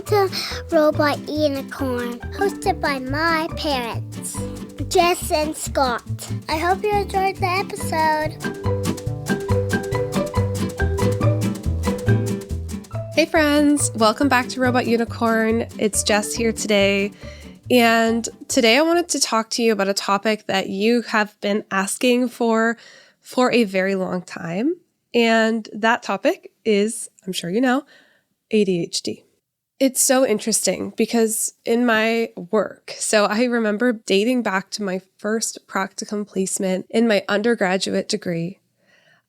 to Robot Unicorn, hosted by my parents, Jess and Scott. I hope you enjoyed the episode. Hey friends, welcome back to Robot Unicorn. It's Jess here today. And today I wanted to talk to you about a topic that you have been asking for a very long time. And that topic is, I'm sure you know, ADHD. It's so interesting because in my work, so I remember dating back to my first practicum placement in my undergraduate degree.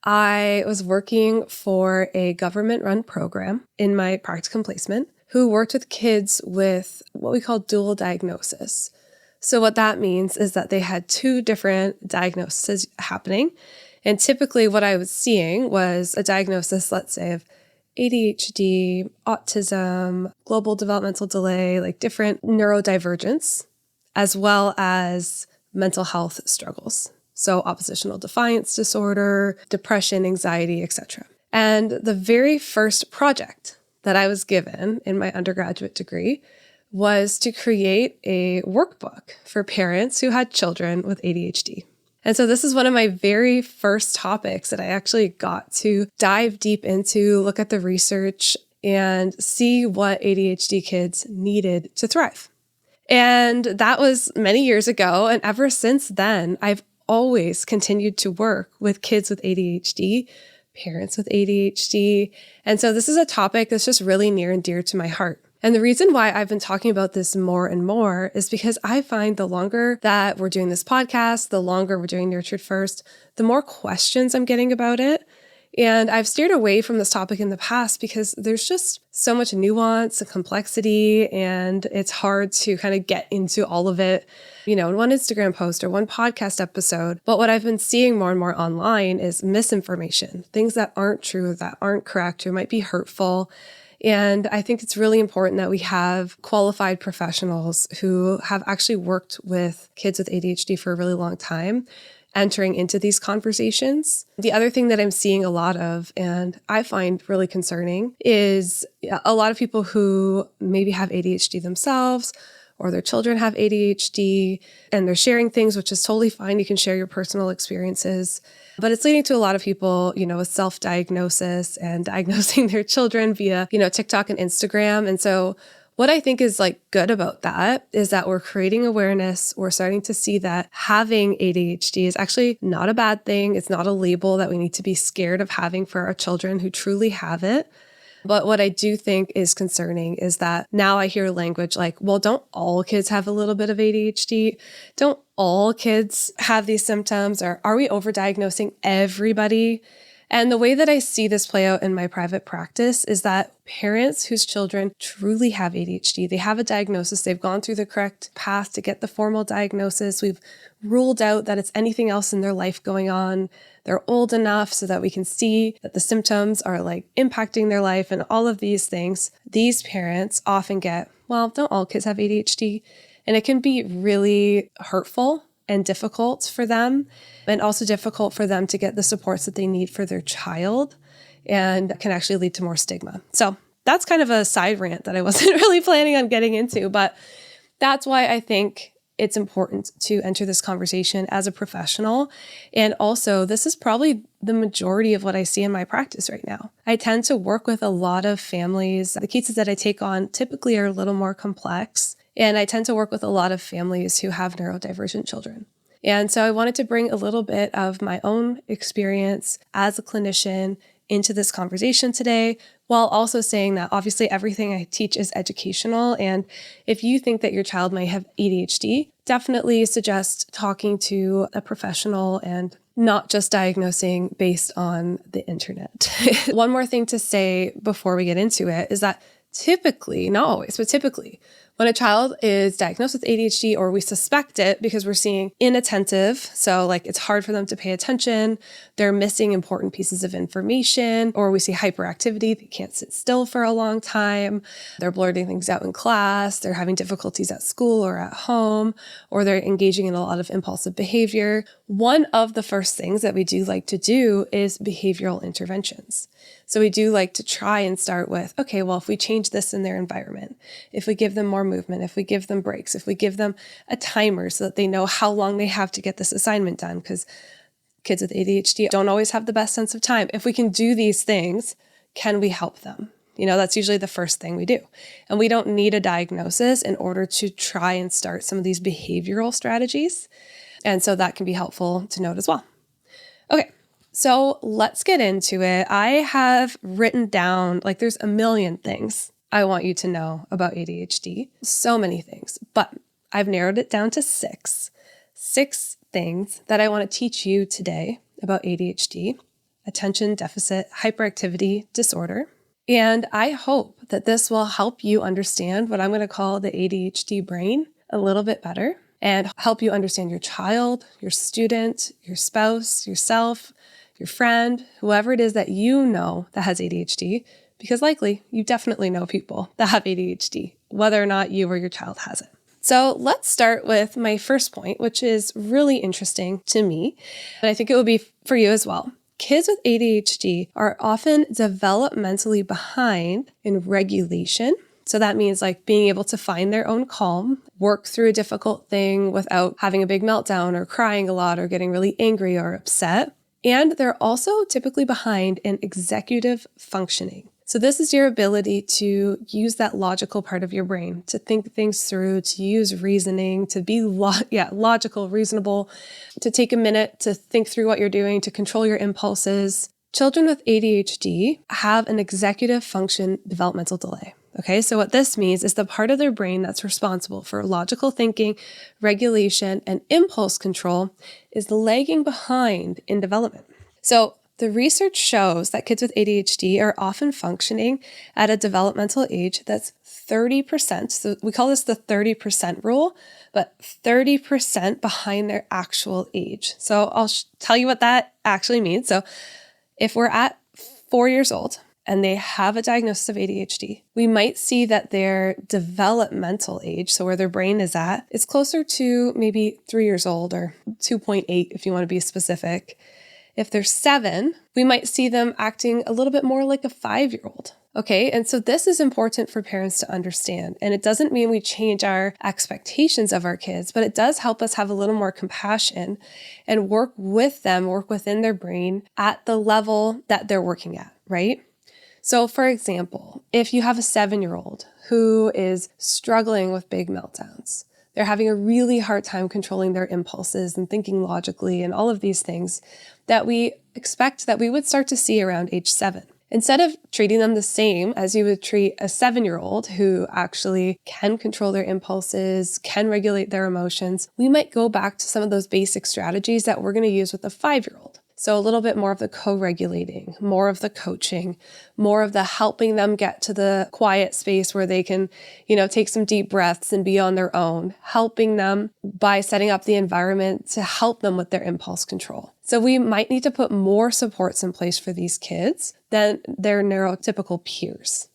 I was working for a government-run program in my practicum placement who worked with kids with what we call dual diagnosis. So what that means is that they had two different diagnoses happening. And typically what I was seeing was a diagnosis, let's say, of ADHD, autism, global developmental delay, like different neurodivergence, as well as mental health struggles. So oppositional defiance disorder, depression, anxiety, etc. And the very first project that I was given in my undergraduate degree was to create a workbook for parents who had children with ADHD. And so this is one of my very first topics that I actually got to dive deep into, look at the research, and see what ADHD kids needed to thrive. And that was many years ago. And ever since then, I've always continued to work with kids with ADHD, parents with ADHD. And so this is a topic that's just really near and dear to my heart. And the reason why I've been talking about this more and more is because I find the longer that we're doing this podcast, the longer we're doing Nurtured First, the more questions I'm getting about it. And I've steered away from this topic in the past because there's just so much nuance and complexity, and it's hard to kind of get into all of it, in one Instagram post or one podcast episode. But what I've been seeing more and more online is misinformation, things that aren't true, that aren't correct, or might be hurtful. And I think it's really important that we have qualified professionals who have actually worked with kids with ADHD for a really long time entering into these conversations. The other thing that I'm seeing a lot of, and I find really concerning, is a lot of people who maybe have ADHD themselves or their children have ADHD, and they're sharing things, which is totally fine. You can share your personal experiences. But it's leading to a lot of people, with self-diagnosis and diagnosing their children via, TikTok and Instagram. And so what I think is good about that is that we're creating awareness. We're starting to see that having ADHD is actually not a bad thing. It's not a label that we need to be scared of having for our children who truly have it. But what I do think is concerning is that now I hear language like, well, don't all kids have a little bit of ADHD? Don't all kids have these symptoms? Or are we overdiagnosing everybody? And the way that I see this play out in my private practice is that parents whose children truly have ADHD, they have a diagnosis, they've gone through the correct path to get the formal diagnosis, we've ruled out that it's anything else in their life going on, they're old enough so that we can see that the symptoms are impacting their life and all of these things. These parents often get, well, don't all kids have ADHD? And it can be really hurtful and difficult for them, and also difficult for them to get the supports that they need for their child, and can actually lead to more stigma. So that's kind of a side rant that I wasn't really planning on getting into, but that's why I think it's important to enter this conversation as a professional. And also, this is probably the majority of what I see in my practice right now. I tend to work with a lot of families. The cases that I take on typically are a little more complex. And I tend to work with a lot of families who have neurodivergent children. And so I wanted to bring a little bit of my own experience as a clinician into this conversation today, while also saying that obviously everything I teach is educational. And if you think that your child might have ADHD, definitely suggest talking to a professional and not just diagnosing based on the internet. One more thing to say before we get into it is that typically, not always, but typically, When a child is diagnosed with ADHD, or we suspect it because we're seeing inattentive, so like it's hard for them to pay attention, they're missing important pieces of information, or we see hyperactivity, they can't sit still for a long time, they're blurting things out in class, they're having difficulties at school or at home, or they're engaging in a lot of impulsive behavior. One of the first things that we do like to do is behavioral interventions. So we do like to try and start with, okay, well, if we change this in their environment, if we give them more movement, if we give them breaks, if we give them a timer so that they know how long they have to get this assignment done, because kids with ADHD don't always have the best sense of time. If we can do these things, can we help them? That's usually the first thing we do. And we don't need a diagnosis in order to try and start some of these behavioral strategies. And so that can be helpful to note as well. Okay. So let's get into it. I have written down, there's a million things I want you to know about ADHD. So many things, but I've narrowed it down to six things that I want to teach you today about ADHD, attention deficit hyperactivity disorder. And I hope that this will help you understand what I'm going to call the ADHD brain a little bit better and help you understand your child, your student, your spouse, yourself, your friend, whoever it is that you know that has ADHD, because likely you definitely know people that have ADHD, whether or not you or your child has it. So let's start with my first point, which is really interesting to me, and I think it will be for you as well. Kids with ADHD are often developmentally behind in regulation. So that means being able to find their own calm, work through a difficult thing without having a big meltdown or crying a lot or getting really angry or upset. And they're also typically behind in executive functioning. So this is your ability to use that logical part of your brain, to think things through, to use reasoning, to be logical, reasonable, to take a minute to think through what you're doing, to control your impulses. Children with ADHD have an executive function developmental delay. Okay, so what this means is the part of their brain that's responsible for logical thinking, regulation, and impulse control is lagging behind in development. So the research shows that kids with ADHD are often functioning at a developmental age that's 30%. So we call this the 30% rule, but 30% behind their actual age. So I'll tell you what that actually means. So if we're at 4 years old, and they have a diagnosis of ADHD, we might see that their developmental age, so where their brain is at, is closer to maybe 3 years old or 2.8 if you want to be specific. If they're 7, we might see them acting a little bit more like a 5-year-old. Okay, and so this is important for parents to understand. And it doesn't mean we change our expectations of our kids, but it does help us have a little more compassion and work with them, work within their brain at the level that they're working at, right? So for example, if you have a 7-year-old who is struggling with big meltdowns, they're having a really hard time controlling their impulses and thinking logically and all of these things that we expect that we would start to see around age 7. Instead of treating them the same as you would treat a 7-year-old who actually can control their impulses, can regulate their emotions, we might go back to some of those basic strategies that we're going to use with a 5-year-old. So a little bit more of the co-regulating, more of the coaching, more of the helping them get to the quiet space where they can, take some deep breaths and be on their own, helping them by setting up the environment to help them with their impulse control. So we might need to put more supports in place for these kids than their neurotypical peers.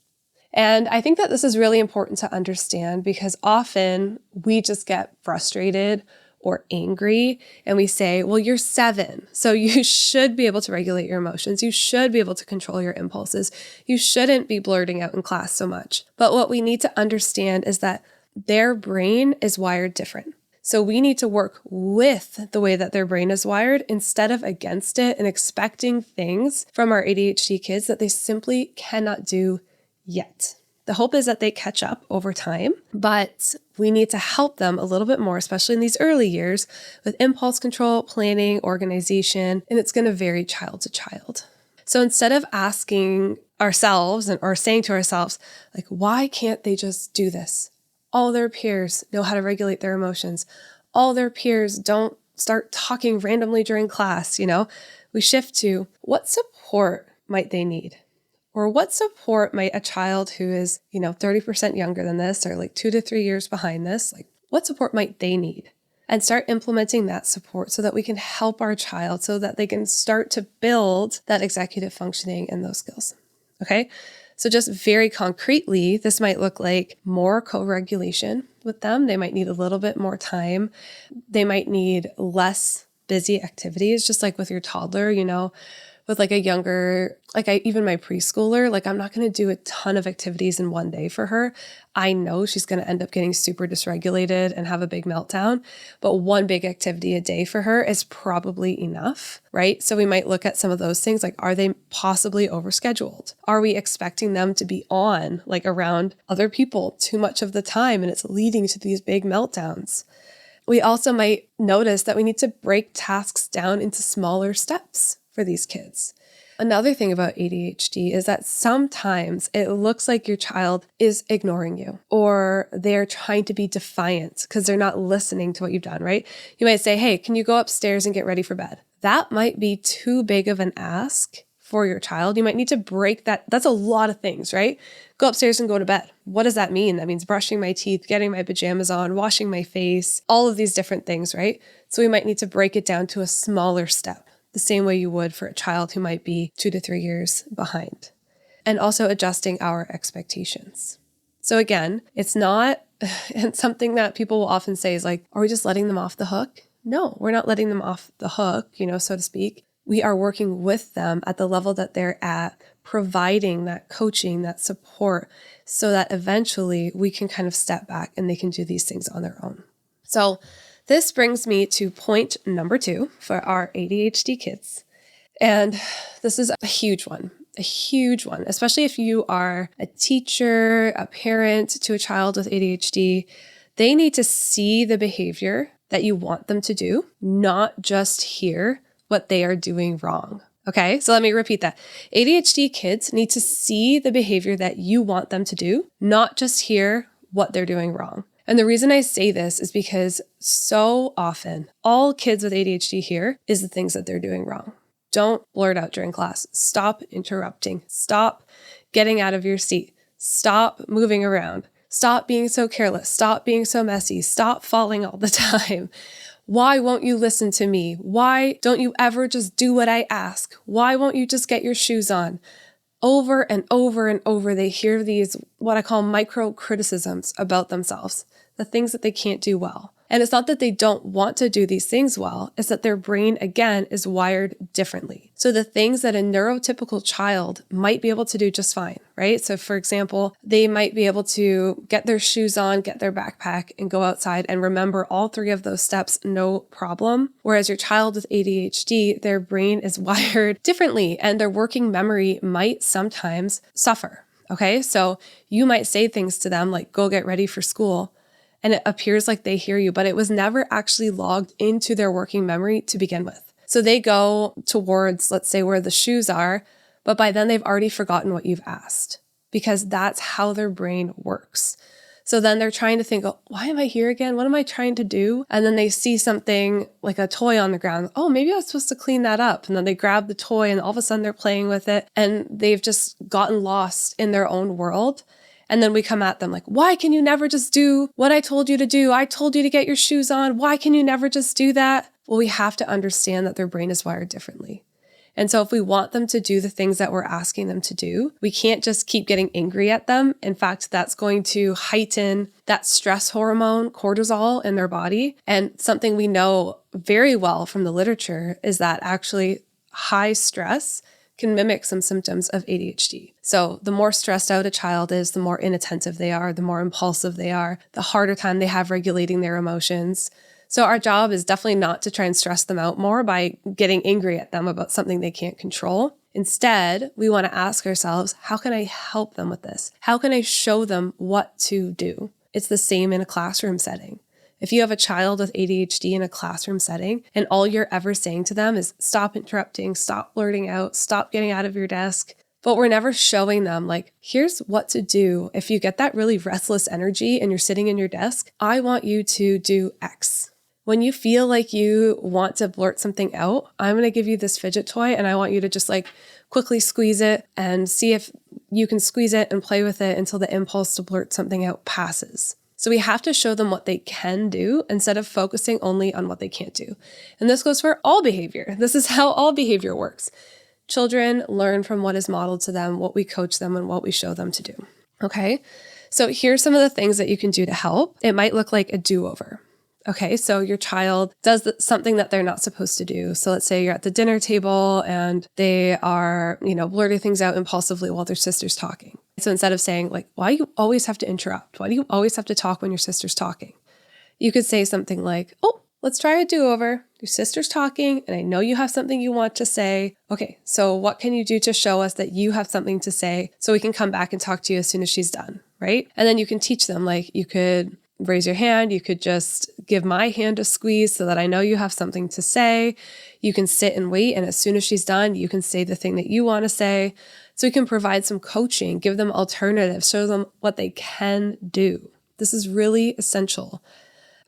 And I think that this is really important to understand because often we just get frustrated or angry and we say, well, you're 7, so you should be able to regulate your emotions. You should be able to control your impulses. You shouldn't be blurting out in class so much. But what we need to understand is that their brain is wired different. So we need to work with the way that their brain is wired instead of against it and expecting things from our ADHD kids that they simply cannot do yet. The hope is that they catch up over time, but we need to help them a little bit more, especially in these early years, with impulse control, planning, organization, and it's going to vary child to child. So instead of asking ourselves or saying to ourselves, why can't they just do this? All their peers know how to regulate their emotions. All their peers don't start talking randomly during class, we shift to what support might they need? Or what support might a child who is, 30% younger than this or like 2 to 3 years behind this, like what support might they need? And start implementing that support so that we can help our child so that they can start to build that executive functioning and those skills. Okay. So just very concretely, this might look like more co-regulation with them. They might need a little bit more time. They might need less busy activities, just like with your toddler, with like a younger, even my preschooler, like I'm not going to do a ton of activities in one day for her. I know she's going to end up getting super dysregulated and have a big meltdown, but one big activity a day for her is probably enough, right? So we might look at some of those things, like, are they possibly overscheduled? Are we expecting them to be on, like around other people too much of the time and it's leading to these big meltdowns? We also might notice that we need to break tasks down into smaller steps for these kids. Another thing about ADHD is that sometimes it looks like your child is ignoring you or they're trying to be defiant because they're not listening to what you've done, right? You might say, hey, can you go upstairs and get ready for bed? That might be too big of an ask for your child. You might need to break that. That's a lot of things, right? Go upstairs and go to bed. What does that mean? That means brushing my teeth, getting my pajamas on, washing my face, all of these different things, right? So we might need to break it down to a smaller step, the same way you would for a child who might be 2 to 3 years behind. And also adjusting our expectations. So again, it's not, and something that people will often say is like, are we just letting them off the hook? No, we're not letting them off the hook, so to speak. We are working with them at the level that they're at, providing that coaching, that support, so that eventually we can kind of step back and they can do these things on their own. So this brings me to point number 2 for our ADHD kids. And this is a huge one, especially if you are a teacher, a parent to a child with ADHD. They need to see the behavior that you want them to do, not just hear what they are doing wrong. Okay, so let me repeat that. ADHD kids need to see the behavior that you want them to do, not just hear what they're doing wrong. And the reason I say this is because so often all kids with ADHD hear is the things that they're doing wrong. Don't blurt out during class. Stop interrupting. Stop getting out of your seat. Stop moving around. Stop being so careless. Stop being so messy. Stop falling all the time. Why won't you listen to me? Why don't you ever just do what I ask? Why won't you just get your shoes on? Over and over and over, they hear these, what I call micro criticisms about themselves, the things that they can't do well. And it's not that they don't want to do these things well, it's that their brain, again, is wired differently. So the things that a neurotypical child might be able to do just fine, right? So for example, they might be able to get their shoes on, get their backpack, and go outside and remember all 3 of those steps, no problem. Whereas your child with ADHD, their brain is wired differently and their working memory might sometimes suffer. Okay, so you might say things to them like, go get ready for school. And it appears like they hear you, but it was never actually logged into their working memory to begin with. So they go towards, let's say, where the shoes are, but by then they've already forgotten what you've asked because that's how their brain works. So then they're trying to think, oh, why am I here again? What am I trying to do? And then they see something like a toy on the ground. Oh, maybe I was supposed to clean that up. And then they grab the toy and all of a sudden they're playing with it and they've just gotten lost in their own world. And then we come at them like, why can you never just do what I told you to do? I told you to get your shoes on. Why can you never just do that? Well, we have to understand that their brain is wired differently. And so if we want them to do the things that we're asking them to do, we can't just keep getting angry at them. In fact, that's going to heighten that stress hormone, cortisol, in their body. And something we know very well from the literature is that actually high stress can mimic some symptoms of ADHD. So the more stressed out a child is, the more inattentive they are, the more impulsive they are, the harder time they have regulating their emotions. So our job is definitely not to try and stress them out more by getting angry at them about something they can't control. Instead, we want to ask ourselves, how can I help them with this? How can I show them what to do? It's the same in a classroom setting. If you have a child with ADHD in a classroom setting and all you're ever saying to them is stop interrupting, stop blurting out, stop getting out of your desk, but we're never showing them like, here's what to do. If you get that really restless energy and you're sitting in your desk, I want you to do X. When you feel like you want to blurt something out, I'm going to give you this fidget toy and I want you to just like quickly squeeze it and see if you can squeeze it and play with it until the impulse to blurt something out passes. So we have to show them what they can do instead of focusing only on what they can't do. And this goes for all behavior. This is how all behavior works. Children learn from what is modeled to them, what we coach them, and what we show them to do. Okay? So here's some of the things that you can do to help. It might look like a do-over. Okay, so your child does something that they're not supposed to do. So let's say you're at the dinner table and they are, blurting things out impulsively while their sister's talking. So instead of saying like, why do you always have to interrupt? Why do you always have to talk when your sister's talking? You could say something like, oh, let's try a do-over. Your sister's talking and I know you have something you want to say. Okay, so what can you do to show us that you have something to say so we can come back and talk to you as soon as she's done, right? And then you can teach them, like you could raise your hand. You could just give my hand a squeeze so that I know you have something to say. You can sit and wait. And as soon as she's done, you can say the thing that you want to say. So we can provide some coaching, give them alternatives, show them what they can do. This is really essential.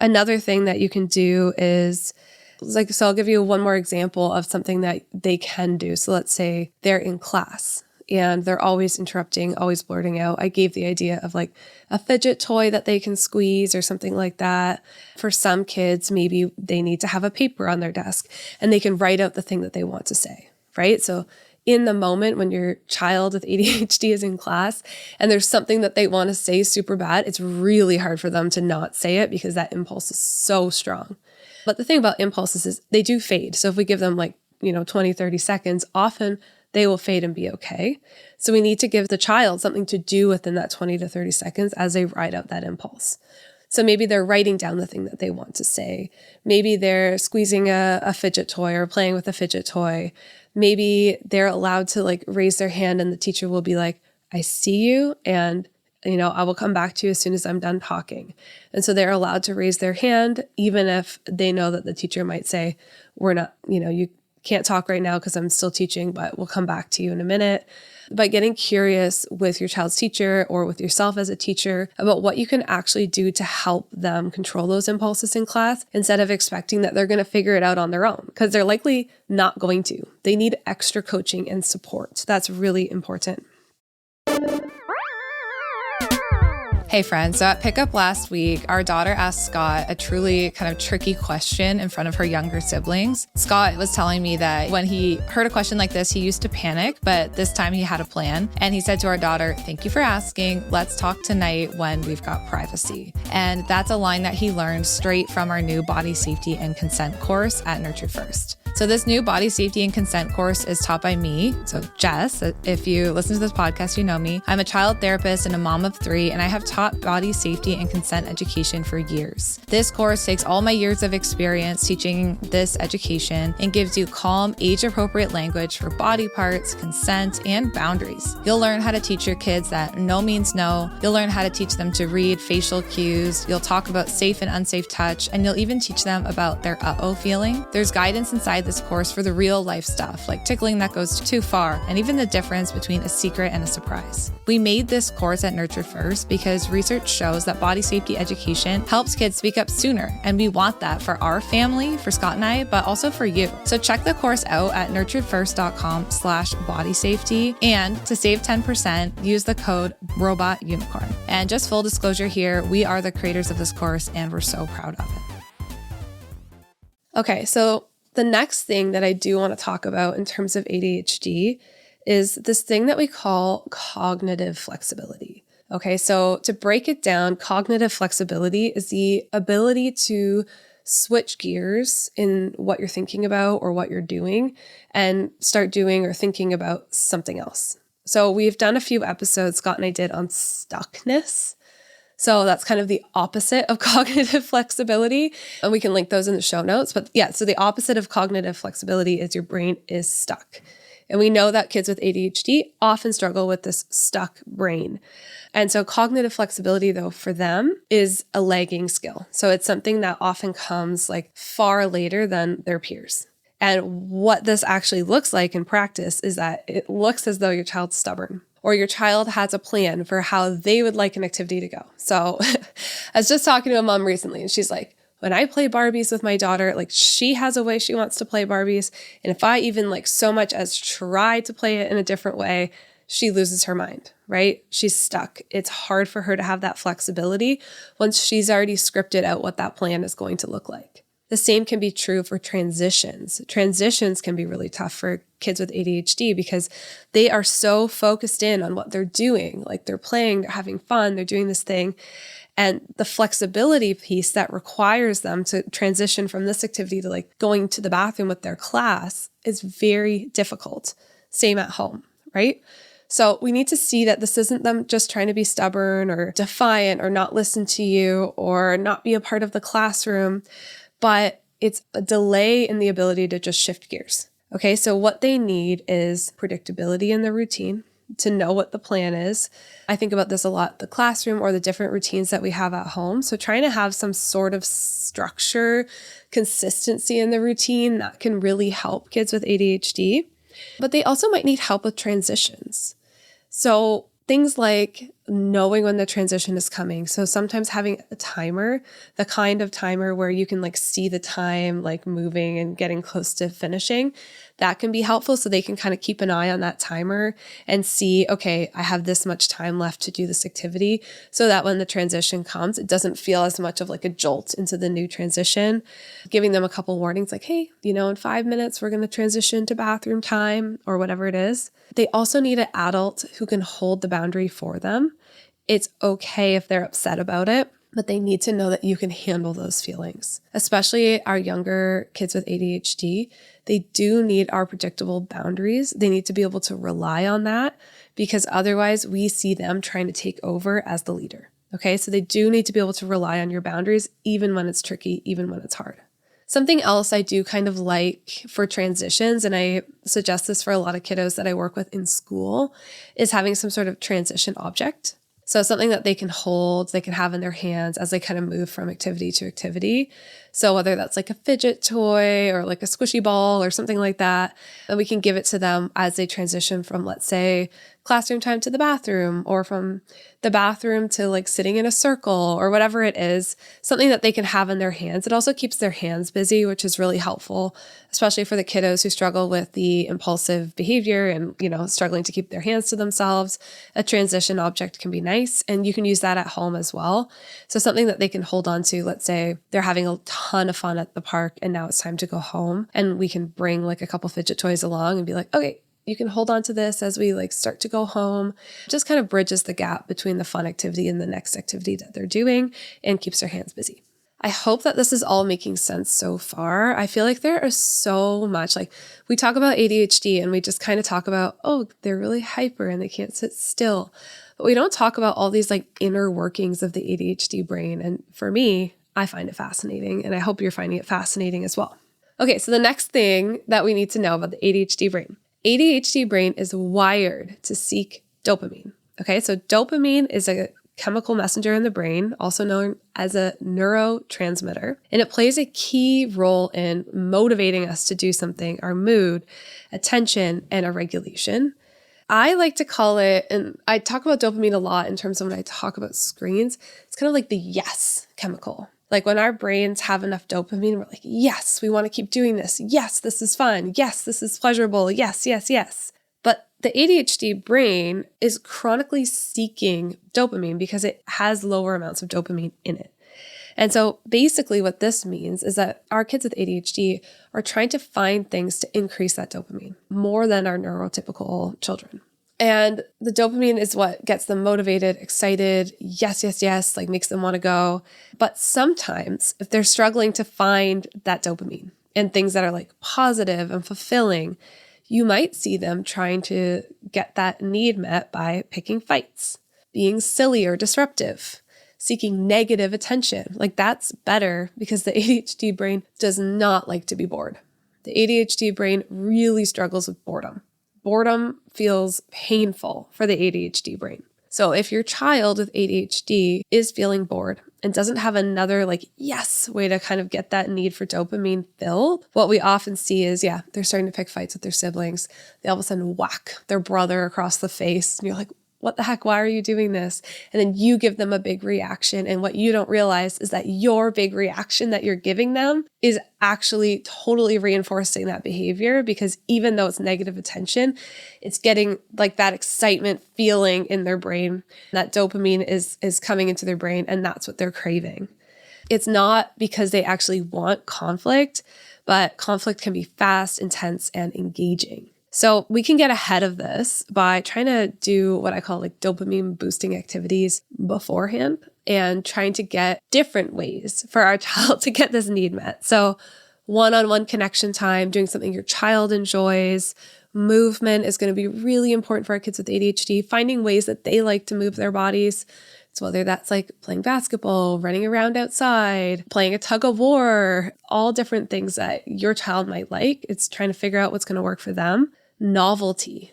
Another thing that you can do is so I'll give you one more example of something that they can do. So let's say they're in class and they're always interrupting, always blurting out. I gave the idea of like a fidget toy that they can squeeze or something like that. For some kids, maybe they need to have a paper on their desk and they can write out the thing that they want to say, right? So in the moment when your child with ADHD is in class and there's something that they want to say super bad, it's really hard for them to not say it because that impulse is so strong. But the thing about impulses is they do fade. So if we give them 20, 30 seconds, often they will fade and be okay. So we need to give the child something to do within that 20 to 30 seconds as they ride out that impulse. So maybe they're writing down the thing that they want to say. Maybe they're squeezing a fidget toy or playing with a fidget toy. Maybe they're allowed to raise their hand and the teacher will be like, I see you and I will come back to you as soon as I'm done talking. And so they're allowed to raise their hand, even if they know that the teacher might say, we're not, you can't talk right now because I'm still teaching, but we'll come back to you in a minute. But getting curious with your child's teacher or with yourself as a teacher about what you can actually do to help them control those impulses in class instead of expecting that they're going to figure it out on their own, because they're likely not going to. They need extra coaching and support. That's really important. Hey friends, so at pickup last week, our daughter asked Scott a truly kind of tricky question in front of her younger siblings. Scott was telling me that when he heard a question like this, he used to panic, but this time he had a plan. And he said to our daughter, thank you for asking. Let's talk tonight when we've got privacy. And that's a line that he learned straight from our new body safety and consent course at Nurture First. So this new body safety and consent course is taught by me. So Jess, if you listen to this podcast, you know me. I'm a child therapist and a mom of 3, and I have taught body safety and consent education for years. This course takes all my years of experience teaching this education and gives you calm, age-appropriate language for body parts, consent, and boundaries. You'll learn how to teach your kids that no means no. You'll learn how to teach them to read facial cues. You'll talk about safe and unsafe touch, and you'll even teach them about their uh-oh feeling. There's guidance inside this course for the real life stuff, like tickling that goes too far, and even the difference between a secret and a surprise. We made this course at Nurture First because research shows that body safety education helps kids speak up sooner, and we want that for our family, for Scott and I, but also for you. So check the course out at nurturedfirst.com/bodysafety, and to save 10%, use the code ROBOTUNICORN. And just full disclosure here, we are the creators of this course, and we're so proud of it. Okay, so the next thing that I do want to talk about in terms of ADHD is this thing that we call cognitive flexibility. Okay, so to break it down, cognitive flexibility is the ability to switch gears in what you're thinking about or what you're doing and start doing or thinking about something else. So we've done a few episodes, Scott and I did, on stuckness. So that's kind of the opposite of cognitive flexibility. And we can link those in the show notes. But yeah, so the opposite of cognitive flexibility is your brain is stuck. And we know that kids with ADHD often struggle with this stuck brain. And so cognitive flexibility, though, for them is a lagging skill. So it's something that often comes far later than their peers. And what this actually looks like in practice is that it looks as though your child's stubborn, or your child has a plan for how they would like an activity to go. So I was just talking to a mom recently, and she's like, when I play Barbies with my daughter, she has a way she wants to play Barbies. And if I even so much as try to play it in a different way, she loses her mind, right? She's stuck. It's hard for her to have that flexibility once she's already scripted out what that plan is going to look like. The same can be true for transitions. Transitions can be really tough for kids with ADHD because they are so focused in on what they're doing. Like they're playing, they're having fun, they're doing this thing. And the flexibility piece that requires them to transition from this activity to like going to the bathroom with their class is very difficult. Same at home, right? So we need to see that this isn't them just trying to be stubborn or defiant or not listen to you or not be a part of the classroom, but it's a delay in the ability to just shift gears. Okay, so what they need is predictability in the routine, to know what the plan is. I think about this a lot, the classroom or the different routines that we have at home. So trying to have some sort of structure, consistency in the routine that can really help kids with ADHD. But they also might need help with transitions. So things like knowing when the transition is coming. So sometimes having a timer, the kind of timer where you can like see the time like moving and getting close to finishing, that can be helpful so they can kind of keep an eye on that timer and see, okay, I have this much time left to do this activity so that when the transition comes, it doesn't feel as much of like a jolt into the new transition. Giving them a couple warnings like, hey, in 5 minutes, we're going to transition to bathroom time or whatever it is. They also need an adult who can hold the boundary for them. It's okay if they're upset about it, but they need to know that you can handle those feelings. Especially our younger kids with ADHD, they do need our predictable boundaries. They need to be able to rely on that because otherwise we see them trying to take over as the leader. Okay, so they do need to be able to rely on your boundaries even when it's tricky, even when it's hard. Something else I do kind of like for transitions, and I suggest this for a lot of kiddos that I work with in school, is having some sort of transition object. So something that they can hold, they can have in their hands as they kind of move from activity to activity. So whether that's like a fidget toy or like a squishy ball or something like that, and we can give it to them as they transition from, let's say, classroom time to the bathroom or from the bathroom to like sitting in a circle or whatever it is, something that they can have in their hands. It also keeps their hands busy, which is really helpful, especially for the kiddos who struggle with the impulsive behavior and, struggling to keep their hands to themselves. A transition object can be nice, and you can use that at home as well. So something that they can hold on to, let's say they're having a ton of fun at the park and now it's time to go home, and we can bring like a couple fidget toys along and be like, okay, you can hold on to this as we like start to go home. Just kind of bridges the gap between the fun activity and the next activity that they're doing and keeps their hands busy. I hope that this is all making sense so far. I feel like there is so much, like we talk about ADHD and we just kind of talk about, oh, they're really hyper and they can't sit still. But we don't talk about all these like inner workings of the ADHD brain. And for me, I find it fascinating, and I hope you're finding it fascinating as well. Okay, so the next thing that we need to know about the ADHD brain. ADHD brain is wired to seek dopamine. Okay, so dopamine is a chemical messenger in the brain, also known as a neurotransmitter, and it plays a key role in motivating us to do something, our mood, attention, and our regulation. I like to call it, and I talk about dopamine a lot in terms of when I talk about screens, it's kind of like the yes chemical. Like when our brains have enough dopamine, we're like, yes, we want to keep doing this. Yes, this is fun. Yes, this is pleasurable. Yes, yes, yes. But the ADHD brain is chronically seeking dopamine because it has lower amounts of dopamine in it. And so basically what this means is that our kids with ADHD are trying to find things to increase that dopamine more than our neurotypical children. And the dopamine is what gets them motivated, excited, yes, yes, yes, like makes them want to go. But sometimes if they're struggling to find that dopamine and things that are like positive and fulfilling, you might see them trying to get that need met by picking fights, being silly or disruptive, seeking negative attention. Like that's better because the ADHD brain does not like to be bored. The ADHD brain really struggles with boredom. Boredom feels painful for the ADHD brain. So if your child with ADHD is feeling bored and doesn't have another way to kind of get that need for dopamine filled, what we often see is, they're starting to pick fights with their siblings. They all of a sudden whack their brother across the face. And you're like, what the heck, why are you doing this? And then you give them a big reaction. And what you don't realize is that your big reaction that you're giving them is actually totally reinforcing that behavior, because even though it's negative attention, it's getting like that excitement feeling in their brain. That dopamine is coming into their brain, and that's what they're craving. It's not because they actually want conflict, but conflict can be fast, intense, and engaging. So we can get ahead of this by trying to do what I call like dopamine boosting activities beforehand and trying to get different ways for our child to get this need met. So one-on-one connection time, doing something your child enjoys. Movement is going to be really important for our kids with ADHD, finding ways that they like to move their bodies. So whether that's like playing basketball, running around outside, playing a tug of war, all different things that your child might like. It's trying to figure out what's going to work for them. Novelty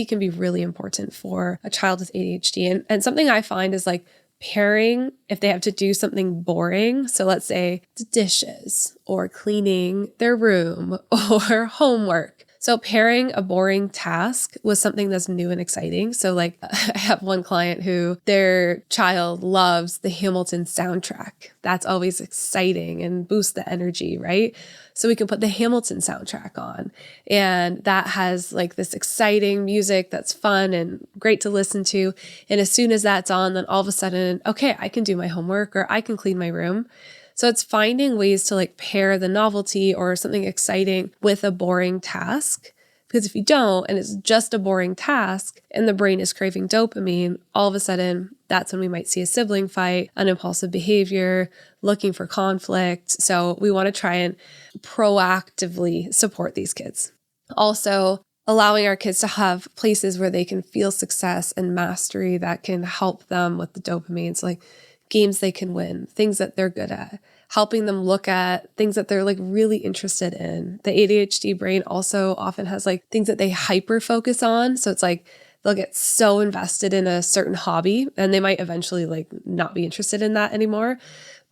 can be really important for a child with ADHD. And something I find is like pairing, if they have to do something boring. So let's say dishes or cleaning their room or homework. So pairing a boring task with something that's new and exciting. So like I have one client who their child loves the Hamilton soundtrack. That's always exciting and boosts the energy, right? So we can put the Hamilton soundtrack on, and that has like this exciting music that's fun and great to listen to. And as soon as that's on, then all of a sudden, okay, I can do my homework or I can clean my room. So it's finding ways to like pair the novelty or something exciting with a boring task. Because if you don't, and it's just a boring task and the brain is craving dopamine, all of a sudden that's when we might see a sibling fight, an impulsive behavior, looking for conflict. So we want to try and proactively support these kids. Also, allowing our kids to have places where they can feel success and mastery that can help them with the dopamine. So like games they can win, things that they're good at, helping them look at things that they're like really interested in. The ADHD brain also often has like things that they hyper focus on. So it's like they'll get so invested in a certain hobby and they might eventually like not be interested in that anymore.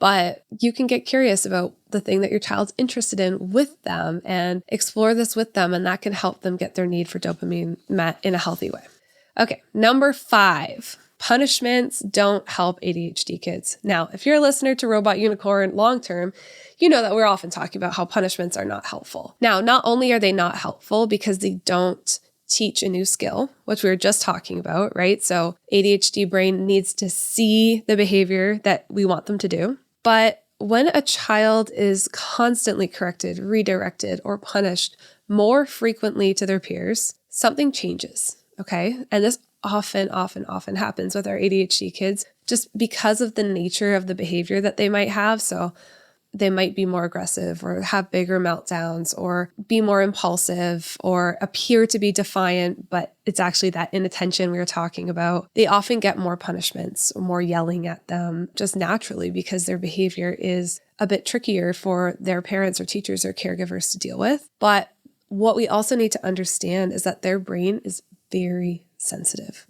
But you can get curious about the thing that your child's interested in with them and explore this with them. And that can help them get their need for dopamine met in a healthy way. Okay, number 5. Punishments don't help ADHD kids. Now, if you're a listener to Robot Unicorn long-term, you know that we're often talking about how punishments are not helpful. Now, not only are they not helpful because they don't teach a new skill, which we were just talking about, right? So ADHD brain needs to see the behavior that we want them to do. But when a child is constantly corrected, redirected, or punished more frequently to their peers, something changes, okay? And this often happens with our ADHD kids just because of the nature of the behavior that they might have. So they might be more aggressive or have bigger meltdowns or be more impulsive or appear to be defiant, but it's actually that inattention we were talking about. They often get more punishments or more yelling at them just naturally because their behavior is a bit trickier for their parents or teachers or caregivers to deal with. But what we also need to understand is that their brain is very sensitive.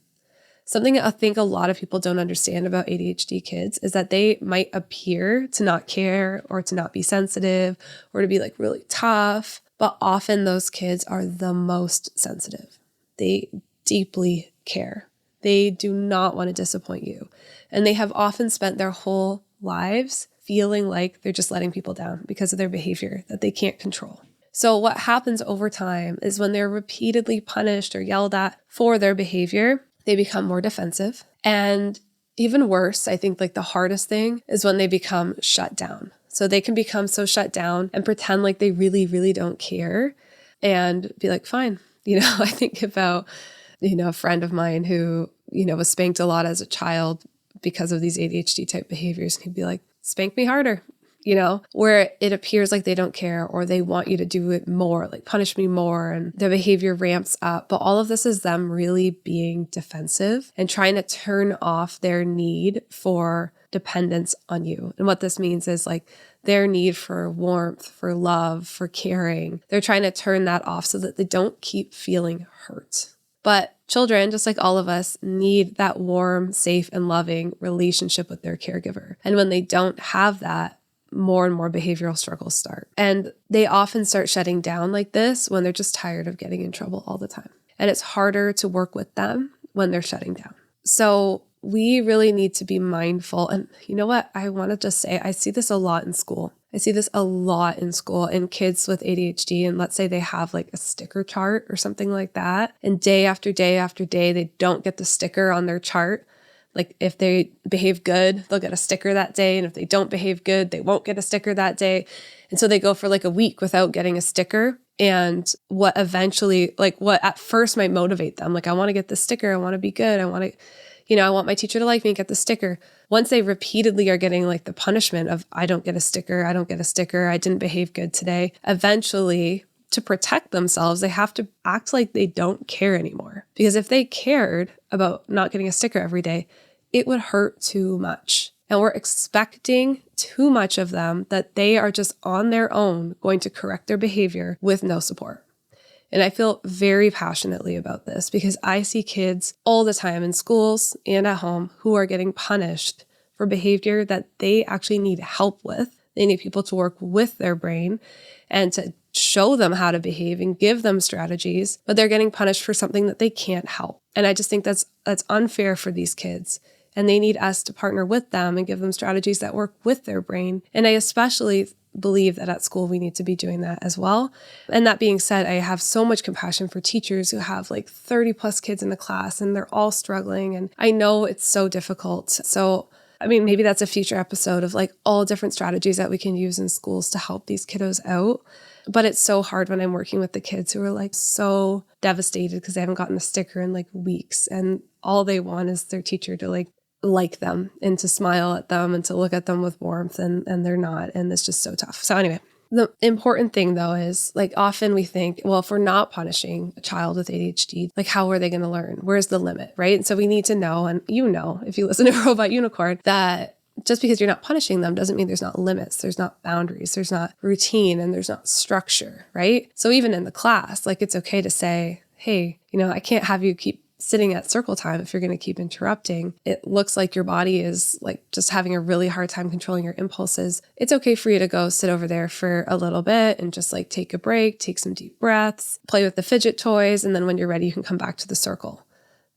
Something I think a lot of people don't understand about ADHD kids is that they might appear to not care or to not be sensitive or to be like really tough, but often those kids are the most sensitive. They deeply care. They do not want to disappoint you. And they have often spent their whole lives feeling like they're just letting people down because of their behavior that they can't control. So what happens over time is when they're repeatedly punished or yelled at for their behavior, they become more defensive. And even worse, I think like the hardest thing is when they become shut down. So they can become so shut down and pretend like they really, really don't care and be like, fine. I think about, a friend of mine who, was spanked a lot as a child because of these ADHD type behaviors. And he'd be like, spank me harder. Where it appears like they don't care or they want you to do it more, like punish me more, and the behavior ramps up. But all of this is them really being defensive and trying to turn off their need for dependence on you. And what this means is like their need for warmth, for love, for caring. They're trying to turn that off so that they don't keep feeling hurt. But children, just like all of us, need that warm, safe, and loving relationship with their caregiver. And when they don't have that, more and more behavioral struggles start. And they often start shutting down like this when they're just tired of getting in trouble all the time. And it's harder to work with them when they're shutting down. So we really need to be mindful. And you know what? I want to just say, I see this a lot in school. I see this a lot in school in kids with ADHD. And let's say they have like a sticker chart or something like that. And day after day after day, they don't get the sticker on their chart. Like if they behave good, they'll get a sticker that day. And if they don't behave good, they won't get a sticker that day. And so they go for like a week without getting a sticker. And what at first might motivate them, like, I want to get the sticker. I want to be good. I want my teacher to like me and get the sticker. Once they repeatedly are getting like the punishment of, I don't get a sticker, I didn't behave good today. Eventually, to protect themselves, they have to act like they don't care anymore. Because if they cared about not getting a sticker every day, it would hurt too much. And we're expecting too much of them that they are just on their own going to correct their behavior with no support. And I feel very passionately about this because I see kids all the time in schools and at home who are getting punished for behavior that they actually need help with. They need people to work with their brain and to show them how to behave and give them strategies, but they're getting punished for something that they can't help. And I just think that's unfair for these kids. And they need us to partner with them and give them strategies that work with their brain. And I especially believe that at school we need to be doing that as well. And that being said, I have so much compassion for teachers who have like 30 plus kids in the class and they're all struggling. And I know it's so difficult. So, I mean, maybe that's a future episode of like all different strategies that we can use in schools to help these kiddos out. But it's so hard when I'm working with the kids who are like so devastated because they haven't gotten a sticker in like weeks. And all they want is their teacher to like them and to smile at them and to look at them with warmth, and they're not. And it's just so tough. So anyway, the important thing though is like often we think, well, if we're not punishing a child with ADHD, like how are they going to learn? Where's the limit, right? And so we need to know, and if you listen to Robot Unicorn, that just because you're not punishing them doesn't mean there's not limits, there's not boundaries, there's not routine, and there's not structure, right? So even in the class, like it's okay to say, hey, I can't have you keep sitting at circle time if you're going to keep interrupting. It looks like your body is like just having a really hard time controlling your impulses. It's okay for you to go sit over there for a little bit and just like take a break, take some deep breaths, play with the fidget toys. And then when you're ready, you can come back to the circle.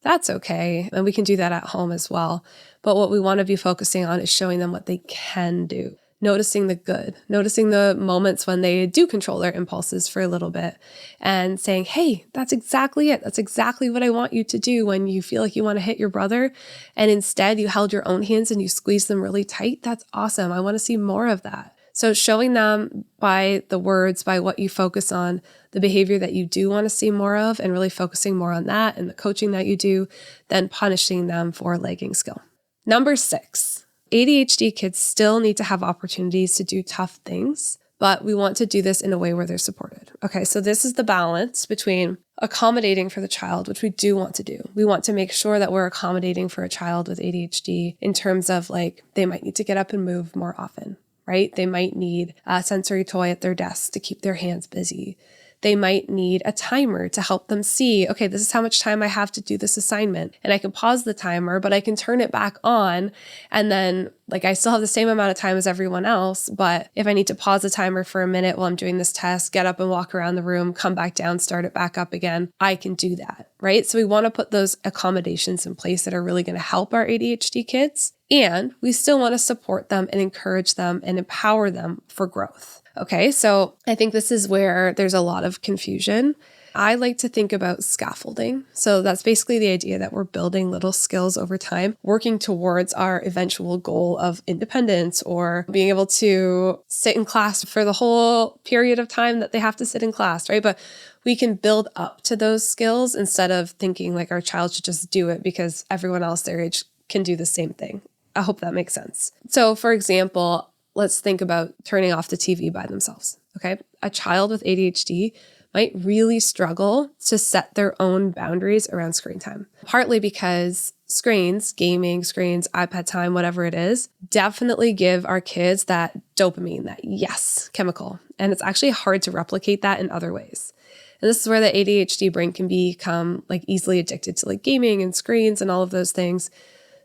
That's okay. And we can do that at home as well. But what we want to be focusing on is showing them what they can do. Noticing the good, noticing the moments when they do control their impulses for a little bit and saying, hey, that's exactly it. That's exactly what I want you to do when you feel like you want to hit your brother. And instead you held your own hands and you squeezed them really tight. That's awesome. I want to see more of that. So showing them by the words, by what you focus on, the behavior that you do want to see more of, and really focusing more on that and the coaching that you do, then punishing them for lagging skill. Number 6. ADHD kids still need to have opportunities to do tough things, but we want to do this in a way where they're supported. Okay, so this is the balance between accommodating for the child, which we do want to do. We want to make sure that we're accommodating for a child with ADHD in terms of like, they might need to get up and move more often, right? They might need a sensory toy at their desk to keep their hands busy. They might need a timer to help them see, okay, this is how much time I have to do this assignment. And I can pause the timer, but I can turn it back on. And then like I still have the same amount of time as everyone else. But if I need to pause the timer for a minute while I'm doing this test, get up and walk around the room, come back down, start it back up again, I can do that, right? So we want to put those accommodations in place that are really going to help our ADHD kids. And we still want to support them and encourage them and empower them for growth. Okay, so I think this is where there's a lot of confusion. I like to think about scaffolding. So that's basically the idea that we're building little skills over time, working towards our eventual goal of independence or being able to sit in class for the whole period of time that they have to sit in class, right? But we can build up to those skills instead of thinking like our child should just do it because everyone else their age can do the same thing. I hope that makes sense. So for example, let's think about turning off the TV by themselves, okay? A child with ADHD might really struggle to set their own boundaries around screen time, partly because screens, gaming screens, iPad time, whatever it is, definitely give our kids that dopamine, that yes chemical. And it's actually hard to replicate that in other ways. And this is where the ADHD brain can become like easily addicted to like gaming and screens and all of those things.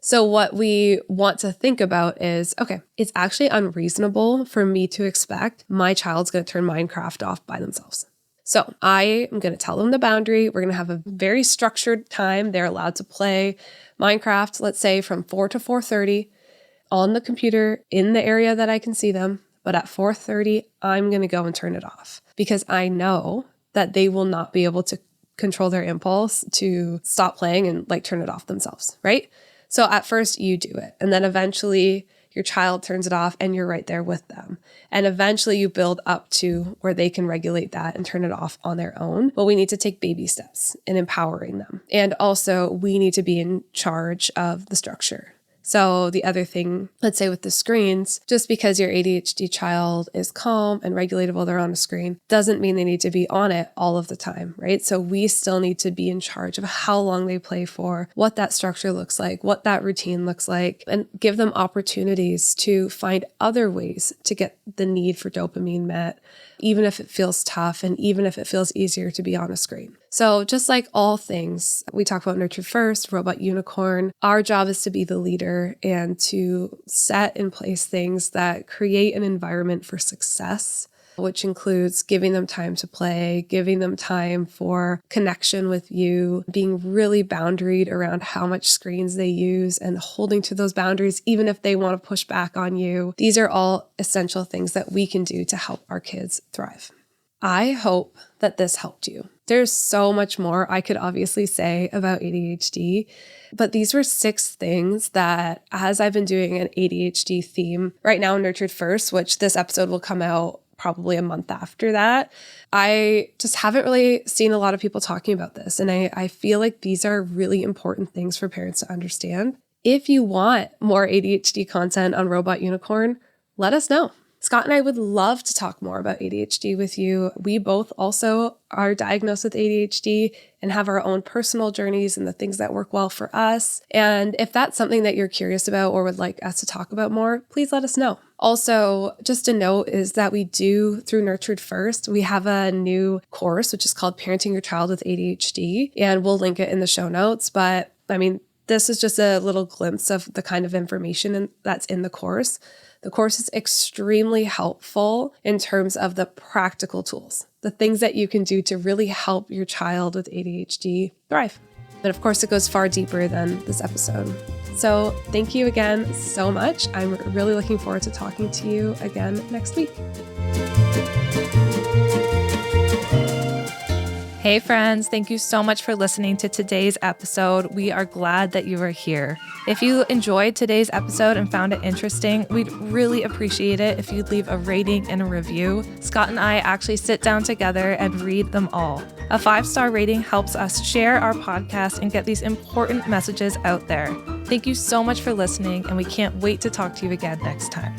So what we want to think about is, okay, it's actually unreasonable for me to expect my child's going to turn Minecraft off by themselves. So I am going to tell them the boundary. We're going to have a very structured time. They're allowed to play Minecraft, let's say from 4 to 4:30 on the computer in the area that I can see them. But at 4:30, I'm going to go and turn it off because I know that they will not be able to control their impulse to stop playing and like turn it off themselves, right? So at first you do it, and then eventually your child turns it off and you're right there with them. And eventually you build up to where they can regulate that and turn it off on their own. But we need to take baby steps in empowering them. And also we need to be in charge of the structure. So the other thing, let's say with the screens, just because your ADHD child is calm and regulated while they're on a screen doesn't mean they need to be on it all of the time, right? So we still need to be in charge of how long they play for, what that structure looks like, what that routine looks like, and give them opportunities to find other ways to get the need for dopamine met, even if it feels tough and even if it feels easier to be on a screen. So just like all things, we talk about Nurtured First, Robot Unicorn, our job is to be the leader and to set in place things that create an environment for success, which includes giving them time to play, giving them time for connection with you, being really boundaried around how much screens they use and holding to those boundaries, even if they want to push back on you. These are all essential things that we can do to help our kids thrive. I hope that this helped you. There's so much more I could obviously say about ADHD, but these were 6 things that as I've been doing an ADHD theme right now, Nurtured First, which this episode will come out probably a month after that, I just haven't really seen a lot of people talking about this. And I feel like these are really important things for parents to understand. If you want more ADHD content on Robot Unicorn, let us know. Scott and I would love to talk more about ADHD with you. We both also are diagnosed with ADHD and have our own personal journeys and the things that work well for us. And if that's something that you're curious about or would like us to talk about more, please let us know. Also, just a note is that we do, through Nurtured First, we have a new course, which is called Parenting Your Child with ADHD, and we'll link it in the show notes. But I mean, this is just a little glimpse of the kind of information that's in the course. The course is extremely helpful in terms of the practical tools, the things that you can do to really help your child with ADHD thrive. But of course, it goes far deeper than this episode. So thank you again so much. I'm really looking forward to talking to you again next week. Hey friends, thank you so much for listening to today's episode. We are glad that you are here. If you enjoyed today's episode and found it interesting, we'd really appreciate it if you'd leave a rating and a review. Scott and I actually sit down together and read them all. A 5-star rating helps us share our podcast and get these important messages out there. Thank you so much for listening, and we can't wait to talk to you again next time.